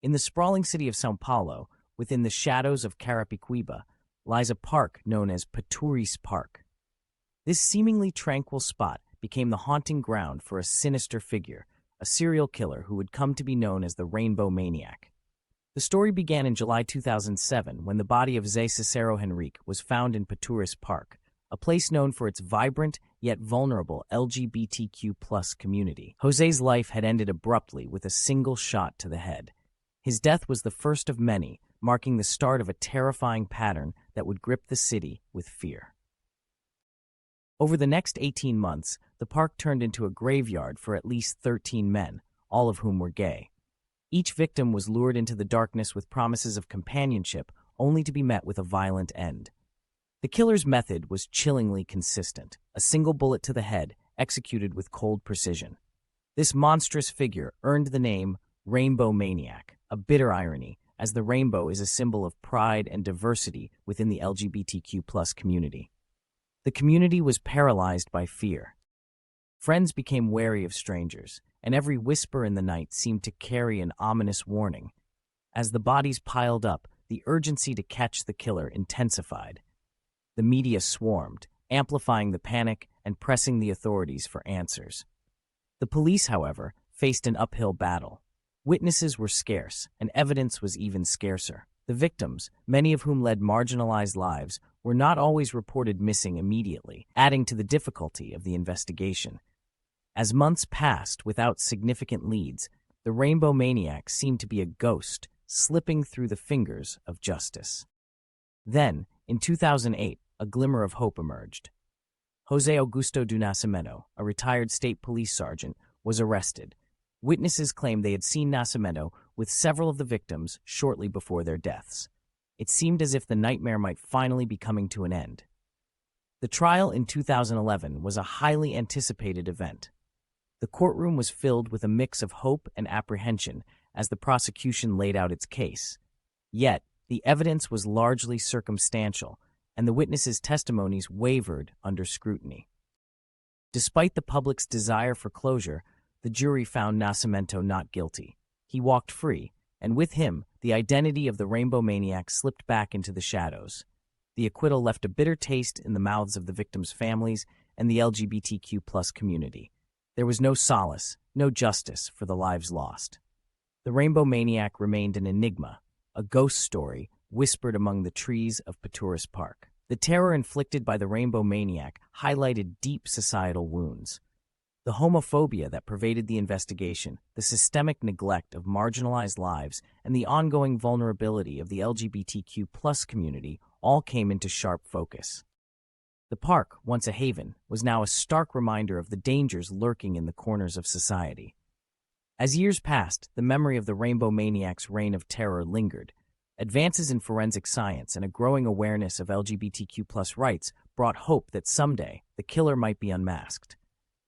In the sprawling city of São Paulo, within the shadows of Carapicuíba, lies a park known as Paturis Park. This seemingly tranquil spot became the haunting ground for a sinister figure, a serial killer who would come to be known as the Rainbow Maniac. The story began in July 2007 when the body of Zé Cicero Henrique was found in Paturis Park, a place known for its vibrant yet vulnerable LGBTQ+ community. José's life had ended abruptly with a single shot to the head. His death was the first of many, marking the start of a terrifying pattern that would grip the city with fear. Over the next 18 months, the park turned into a graveyard for at least 13 men, all of whom were gay. Each victim was lured into the darkness with promises of companionship, only to be met with a violent end. The killer's method was chillingly consistent, a single bullet to the head, executed with cold precision. This monstrous figure earned the name Rainbow Maniac, a bitter irony, as the rainbow is a symbol of pride and diversity within the LGBTQ+ community. The community was paralyzed by fear. Friends became wary of strangers, and every whisper in the night seemed to carry an ominous warning. As the bodies piled up, the urgency to catch the killer intensified. The media swarmed, amplifying the panic and pressing the authorities for answers. The police, however, faced an uphill battle. Witnesses were scarce, and evidence was even scarcer. The victims, many of whom led marginalized lives, were not always reported missing immediately, adding to the difficulty of the investigation. As months passed without significant leads, the Rainbow Maniac seemed to be a ghost slipping through the fingers of justice. Then, in 2008, a glimmer of hope emerged. José Augusto do Nascimento, a retired state police sergeant, was arrested. Witnesses claimed they had seen Nascimento with several of the victims shortly before their deaths. It seemed as if the nightmare might finally be coming to an end. The trial in 2011 was a highly anticipated event. The courtroom was filled with a mix of hope and apprehension as the prosecution laid out its case. Yet, the evidence was largely circumstantial, and the witnesses' testimonies wavered under scrutiny. Despite the public's desire for closure, the jury found Nascimento not guilty. He walked free, and with him, the identity of the Rainbow Maniac slipped back into the shadows. The acquittal left a bitter taste in the mouths of the victims' families and the LGBTQ+ community. There was no solace, no justice for the lives lost. The Rainbow Maniac remained an enigma, a ghost story whispered among the trees of Paturis Park. The terror inflicted by the Rainbow Maniac highlighted deep societal wounds. The homophobia that pervaded the investigation, the systemic neglect of marginalized lives, and the ongoing vulnerability of the LGBTQ+ community all came into sharp focus. The park, once a haven, was now a stark reminder of the dangers lurking in the corners of society. As years passed, the memory of the Rainbow Maniac's reign of terror lingered. Advances in forensic science and a growing awareness of LGBTQ+ rights brought hope that someday the killer might be unmasked.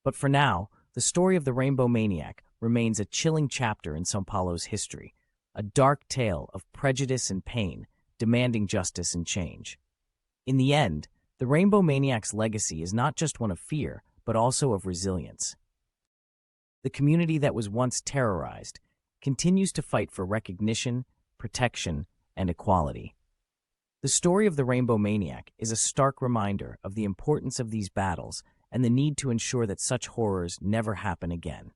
But for now, the story of the Rainbow Maniac remains a chilling chapter in São Paulo's history, a dark tale of prejudice and pain, demanding justice and change. In the end, the Rainbow Maniac's legacy is not just one of fear, but also of resilience. The community that was once terrorized continues to fight for recognition, protection, and equality. The story of the Rainbow Maniac is a stark reminder of the importance of these battles and the need to ensure that such horrors never happen again.